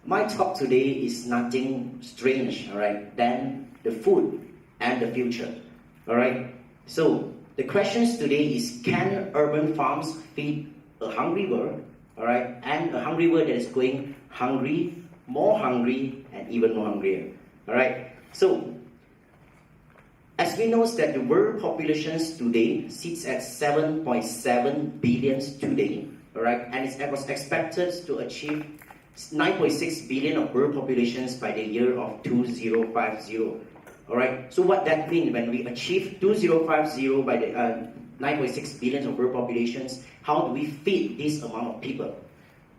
My talk today is nothing strange, all right, than the food and the future, all right. So the questions today is: can urban farms feed a hungry world, all right, and a hungry world that is going hungry, more hungry, and even more hungrier, all right. So as we know that the world populations today sits at 7.7 billion today, all right, and it was expected to achieve 9.6 billion of world populations by the year of 2050. All right. So what that means when we achieve 2050 by the 9.6 billion of world populations, how do we feed this amount of people?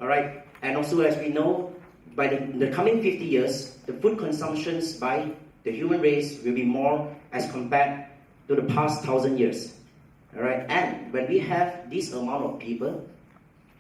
All right. And also, as we know, by the coming 50 years, the food consumptions by the human race will be more as compared to the past 1,000 years. All right. And when we have this amount of people,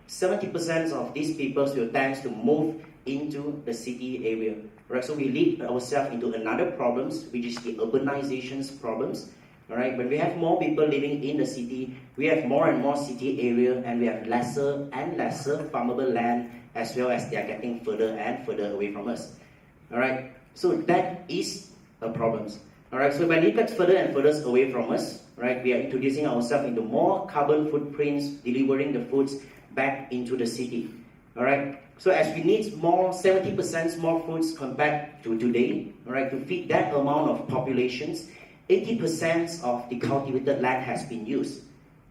70% of these people will tend to move into the city area. Right? So we lead ourselves into another problems, which is the urbanization's problems. All right? When we have more people living in the city, we have more and more city area, and we have lesser and lesser farmable land, as well as they are getting further and further away from us. All right? So that is a problem. All right? So when it gets further and further away from us, right, we are introducing ourselves into more carbon footprints, delivering the foods back into the city. All right. So as we need more, 70% more foods compared to today, all right, to feed that amount of populations, 80% of the cultivated land has been used.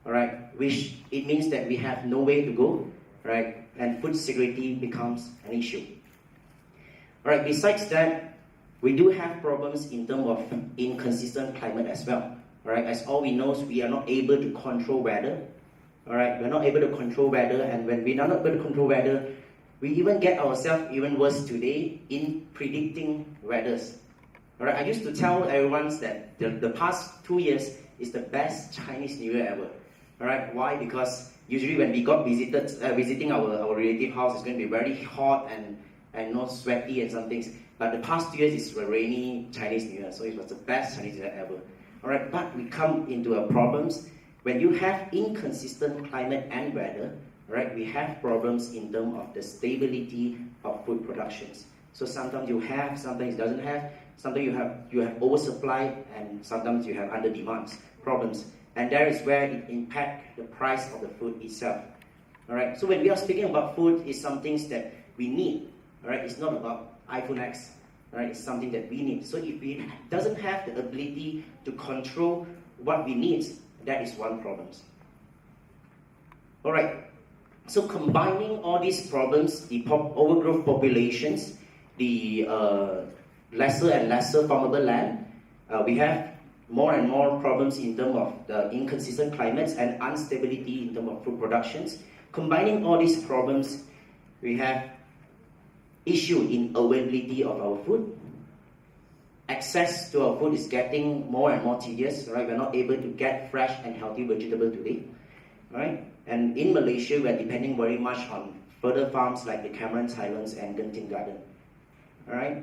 All right, which it means that we have no way to go, right, and food security becomes an issue. All right. Besides that, we do have problems in terms of inconsistent climate as well. All right. As all we know, we are not able to control weather. All right, we're not able to control weather, and when we're not able to control weather, we even get ourselves even worse today in predicting weathers. All right, I used to tell everyone that the past 2 years is the best Chinese New Year ever. All right, why? Because usually when we got visiting our relative house, it's going to be very hot and not sweaty and some things. But the past 2 years is a rainy Chinese New Year, so it was the best Chinese New Year ever. All right, but we come into a problems. When you have inconsistent climate and weather, right, we have problems in terms of the stability of food productions. So sometimes you have, sometimes it doesn't have, sometimes you have oversupply, and sometimes you have under demands problems. And that is where it impacts the price of the food itself. All right. So when we are speaking about food, it's something that we need. All right. It's not about iPhone X. All right. It's something that we need. So if we doesn't have the ability to control what we need, that is one problem. All right. So combining all these problems, the overgrowth populations, the lesser and lesser farmable land, we have more and more problems in terms of the inconsistent climates and instability in terms of food productions. Combining all these problems, we have issue in availability of our food. Access to our food is getting more and more tedious, right? We're not able to get fresh and healthy vegetable today, right? And in Malaysia, we're depending very much on further farms like the Cameron Highlands and Genting Garden, all right?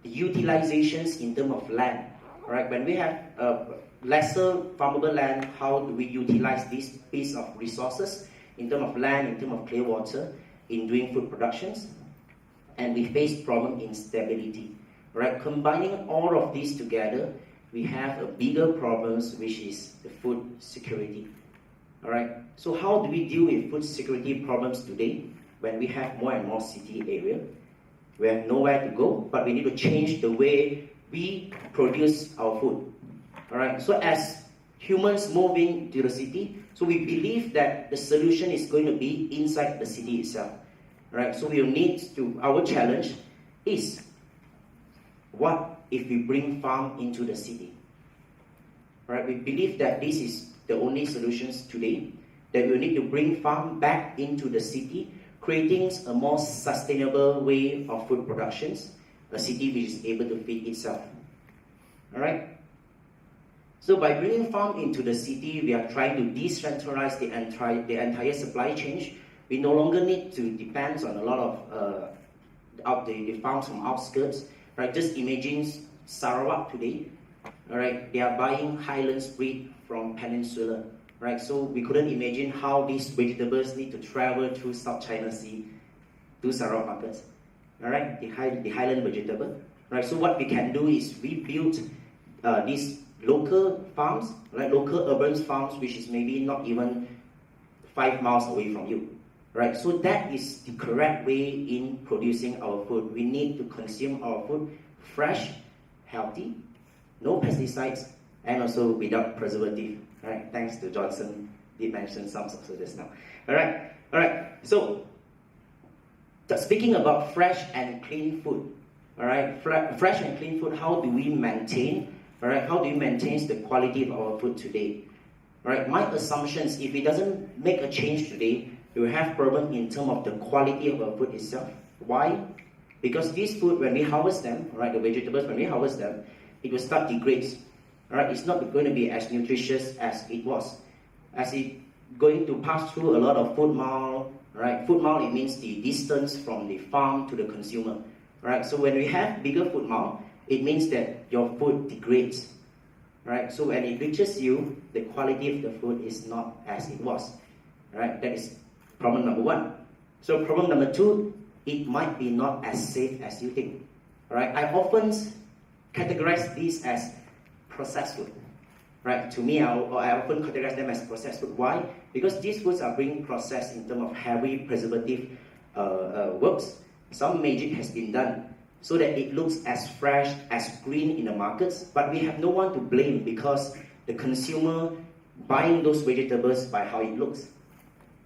The utilizations in terms of land, all right? When we have lesser farmable land, how do we utilize this piece of resources in terms of land, in terms of clear water, in doing food productions? And we face problem in stability. Right, combining all of these together, we have a bigger problems, which is the food security. All right. So how do we deal with food security problems today when we have more and more city area? We have nowhere to go, but we need to change the way we produce our food. All right. So as humans move into the city, so we believe that the solution is going to be inside the city itself. All right. So we will need to. Our challenge is, what if we bring farm into the city? Right? We believe that this is the only solutions today, that we need to bring farm back into the city, creating a more sustainable way of food productions, a city which is able to feed itself. All right? So by bringing farm into the city, we are trying to decentralize the entire supply chain. We no longer need to depend on a lot of the farms from outskirts. Right, just imagine Sarawak today. All right, they are buying Highlands breed from Peninsula. Right, so we couldn't imagine how these vegetables need to travel through South China Sea to Sarawak markets. all right, the highland vegetable. Right, so what we can do is we build these local farms, right, local urban farms, which is maybe not even 5 miles away from you. Right, so that is the correct way in producing our food. We need to consume our food fresh, healthy, no pesticides, and also without preservative. Right, thanks to Johnson, did mention some also just now. All right. So speaking about fresh and clean food, all right, fresh and clean food. How do we maintain? All right, how do we maintain the quality of our food today? All right, my assumption is if it doesn't make a change today, we will have problem in terms of the quality of our food itself. Why? Because this food, when we harvest them, right, the vegetables, when we harvest them, it will start degrades. All right, it's not going to be as nutritious as it was. As it going to pass through a lot of food mile, right? Food mile, it means the distance from the farm to the consumer. Right? So when we have bigger food mile, it means that your food degrades. Right? So when it reaches you, the quality of the food is not as it was. Right? That is problem number one. So problem number two, it might be not as safe as you think. Right? I often categorize this as processed food. Right? To me, I often categorize them as processed food. Why? Because these foods are being processed in terms of heavy preservative works. Some magic has been done so that it looks as fresh, as green in the markets, but we have no one to blame because the consumer buying those vegetables by how it looks.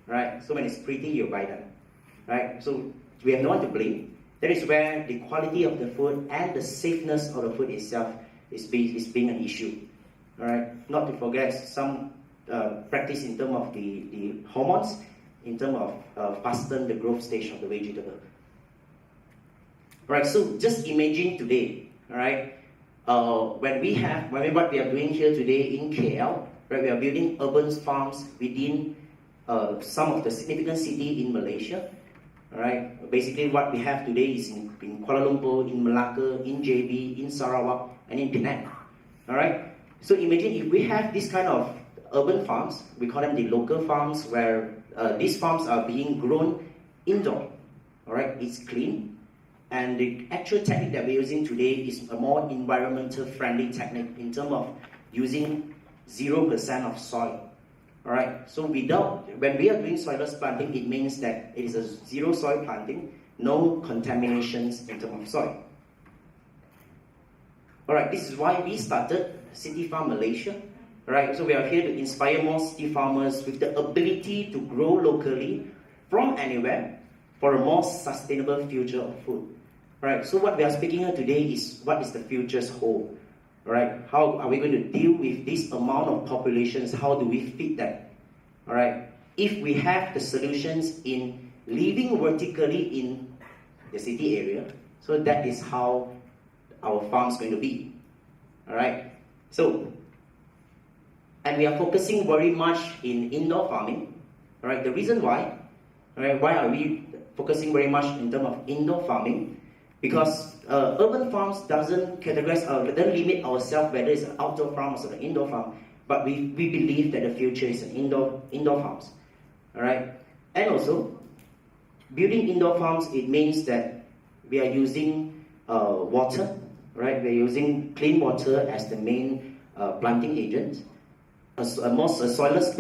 Right? So when it's pretty, you buy them. Right? So we have no one to blame. That is where the quality of the food and the safeness of the food itself is being an issue. All right? Not to forget some practice in terms of the hormones, in terms of fasten the growth stage of the vegetable. All right, so just imagine today, all right, what we are doing here today in KL, right, we are building urban farms within some of the significant city in Malaysia. All right, basically what we have today is in Kuala Lumpur, in Malacca, in JB, in Sarawak, and in Penang. All right. So imagine if we have this kind of urban farms, we call them the local farms, where these farms are being grown indoor. All right, it's clean, and the actual technique that we're using today is a more environmental friendly technique in terms of using 0% of soil. All right, so when we are doing soilless planting, it means that it is a zero soil planting, no contaminations in terms of soil. All right, this is why we started City Farm Malaysia. Right, so we are here to inspire more city farmers with the ability to grow locally from anywhere for a more sustainable future of food. Right, so what we are speaking here today is what is the future's hold. Right, how are we going to deal with this amount of populations? How do we feed them? All right, if we have the solutions in living vertically in the city area, so that is how our farm is going to be. All right, so. And we are focusing very much in indoor farming. All right, the reason why, all right, why are we focusing very much in terms of indoor farming? Because urban farms doesn't categorize, don't limit ourselves whether it's an outdoor farm or an indoor farm. But we believe that the future is an indoor farms. All right, and also building indoor farms, it means that we are using water. Right, we are using clean water as the main planting agent. A soilless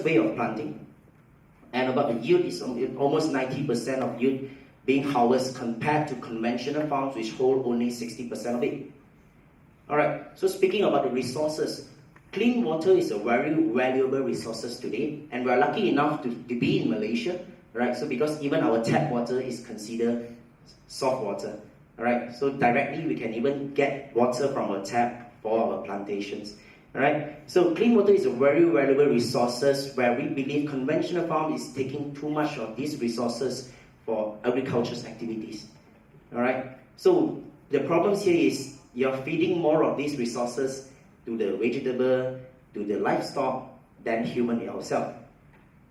way of planting, and about the yield is almost 90% of yield being harvested compared to conventional farms which hold only 60% of it. Alright, so speaking about the resources, clean water is a very valuable resource today, and we are lucky enough to be in Malaysia, right? So because even our tap water is considered soft water, alright? So directly we can even get water from our tap for our plantations. Alright, so clean water is a very valuable resources where we believe conventional farm is taking too much of these resources for agricultural activities. Alright, so the problem here is you're feeding more of these resources to the vegetable, to the livestock than human ourselves.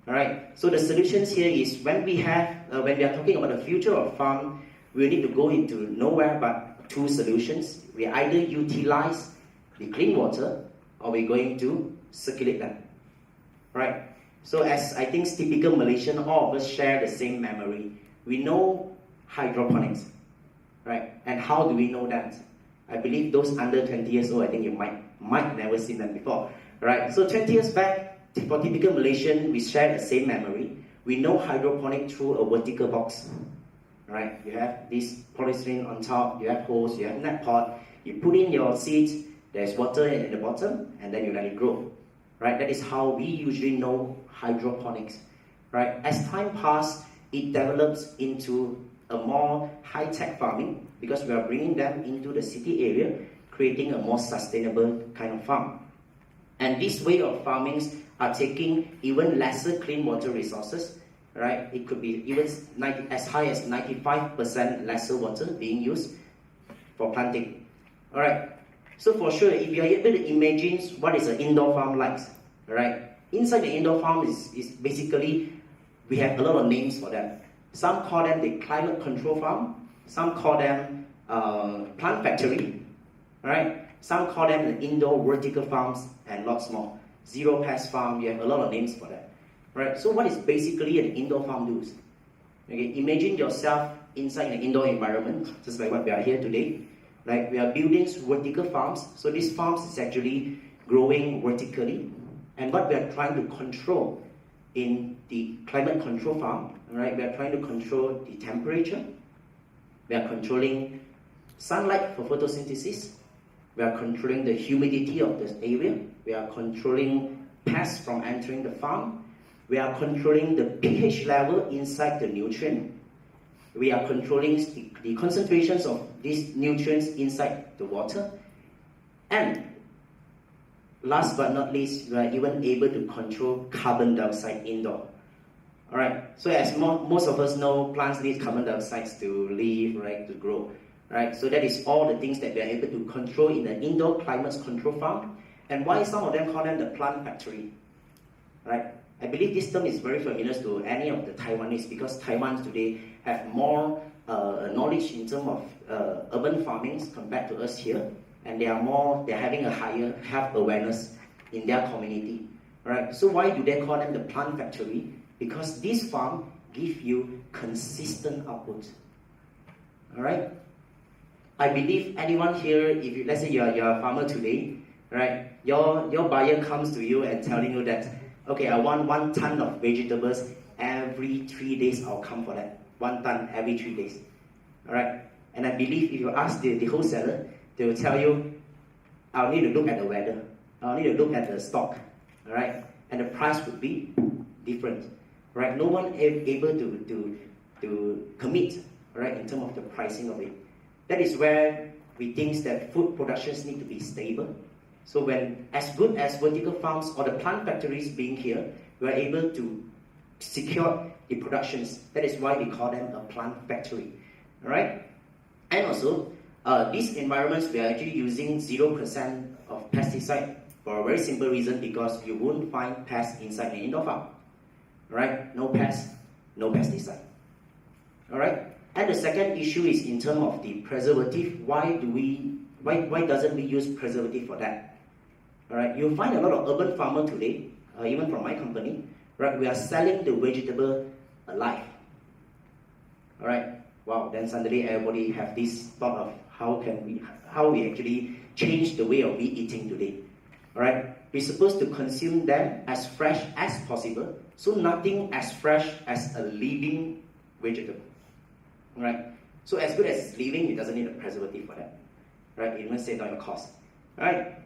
Alright, so the solutions here is when we are talking about the future of farm, we need to go into nowhere but two solutions. We either utilize the clean water or we're going to circulate them. Right? So as I think typical Malaysian, all of us share the same memory. We know hydroponics, right? And how do we know that? I believe those under 20 years old, I think you might never seen them before, right? So 20 years back, for typical Malaysian, we share the same memory. We know hydroponic through a vertical box, right? You have this polystyrene on top, you have holes, you have net pot, you put in your seeds, there's water in the bottom, and then you let it grow, right? That is how we usually know hydroponics, right? As time passes, it develops into a more high-tech farming because we are bringing them into the city area, creating a more sustainable kind of farm. And this way of farmings are taking even lesser clean water resources, right? It could be even as high as 95% lesser water being used for planting. All right. So for sure, if you are able to imagine what is an indoor farm like, right? Inside the indoor farm is basically, we have a lot of names for them. Some call them the climate control farm. Some call them plant factory, right? Some call them the indoor vertical farms and lots more. Zero pest farm, you have a lot of names for that, right? So what is basically an indoor farm does? Okay, imagine yourself inside an indoor environment, just like what we are here today, right? We are building vertical farms. So these farms is actually growing vertically, and what we are trying to control in the climate control farm, right? We are trying to control the temperature. We are controlling sunlight for photosynthesis. We are controlling the humidity of this area. We are controlling pests from entering the farm. We are controlling the pH level inside the nutrient. We are controlling the concentrations of these nutrients inside the water. And last but not least, we are even able to control carbon dioxide indoor. Alright, so as most of us know, plants need carbon dioxide to live, right, to grow. Right, so that is all the things that we are able to control in the indoor climate control farm. And why some of them call them the plant factory, right? I believe this term is very familiar to any of the Taiwanese because Taiwan today have more knowledge in terms of urban farming compared to us here, and they're having a higher health awareness in their community, right? So why do they call them the plant factory? Because this farm give you consistent output, all right? I believe anyone here, if let's say you're a farmer today, right? Your buyer comes to you and telling you that, okay, I want 1 ton of vegetables every 3 days. I'll come for that 1 ton every 3 days, all right? And I believe if you ask the wholesaler, they will tell you, I'll need to look at the weather. I'll need to look at the stock, all right? And the price would be different, right? No one is able to commit, right, in terms of the pricing of it. That is where we think that food productions need to be stable. So when, as good as vertical farms or the plant factories being here, we are able to secure the productions. That is why we call them a plant factory, all right? And also, these environments, we are actually using 0% of pesticide for a very simple reason, because you won't find pests inside the indoor farm, all right? No pests, no pesticide, all right? And the second issue is in terms of the preservative. Why doesn't we use preservative for that? All right, you'll find a lot of urban farmers today, even from my company, right? We are selling the vegetable alive. All right, wow. Then suddenly everybody have this thought of how we actually change the way of we eating today. All right, we're supposed to consume them as fresh as possible. So nothing as fresh as a living vegetable. Right? So as good as it's living, it doesn't need a preservative for that. Right? It even save down your cost. Right?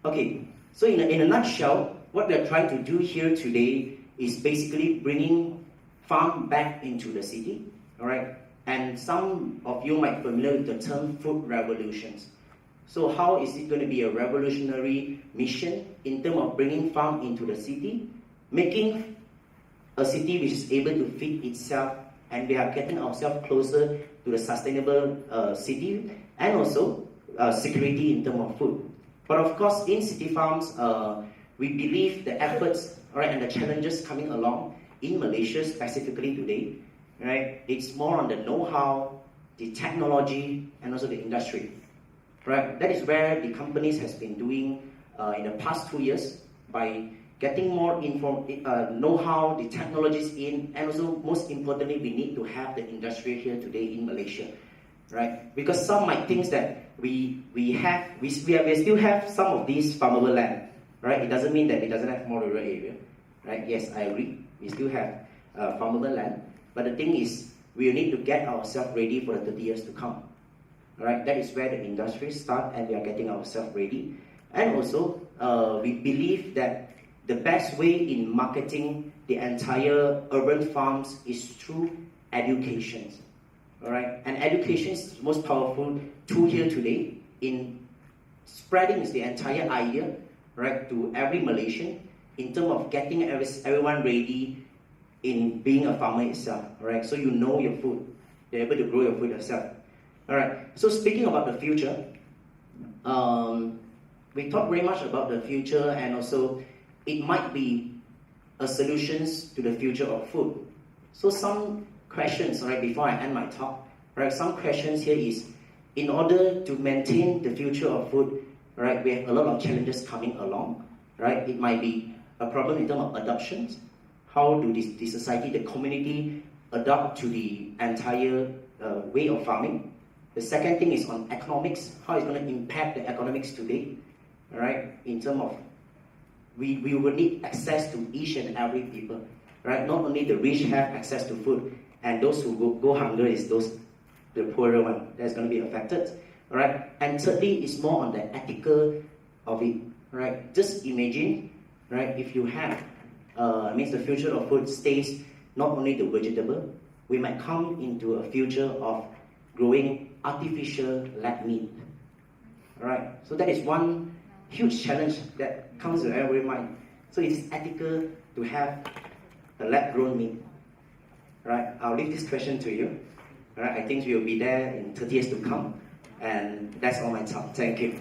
Okay, so in a nutshell, what we are trying to do here today is basically bringing farm back into the city. Alright? And some of you might be familiar with the term food revolutions. So how is it going to be a revolutionary mission in terms of bringing farm into the city, making a city which is able to feed itself, and we are getting ourselves closer to the sustainable city, and also security in terms of food. But of course, in city farms, we believe the efforts, right, and the challenges coming along in Malaysia specifically today, right, it's more on the know-how, the technology, and also the industry. Right? That is where the companies has been doing in the past 2 years by getting more know-how, the technologies in, and also most importantly, we need to have the industry here today in Malaysia, right? Because some might think that we still have some of these farmable land, right? It doesn't mean that it doesn't have more rural area, right? Yes, I agree. We still have farmable land, but the thing is, we need to get ourselves ready for the 30 years to come. Right? That is where the industry starts, and we are getting ourselves ready. And also, we believe that the best way in marketing the entire urban farms is through education. All right? And education is the most powerful tool here today in spreading the entire idea, right, to every Malaysian in terms of getting everyone ready in being a farmer itself. All right? So you know your food. You're able to grow your food yourself. All right, so speaking about the future, we talk very much about the future, and also it might be a solutions to the future of food. So some questions, right, before I end my talk, right, some questions here is, in order to maintain the future of food, right, we have a lot of challenges coming along, right? It might be a problem in terms of adoptions. How do the society, the community adapt to the entire way of farming? The second thing is on economics, how it's going to impact the economics today, all right? In terms of, we will need access to each and every people, right? Not only the rich have access to food, and those who go hungry is the poorer one that's going to be affected, all right? And thirdly, it's more on the ethical of it, right? Just imagine, right? If you have, means the future of food stays not only the vegetable, we might come into a future of growing artificial lab meat. Alright, so that is one huge challenge that comes to every mind. So it is ethical to have a lab grown meat. Alright, I'll leave this question to you. Alright, I think we will be there in 30 years to come. And that's all my talk. Thank you.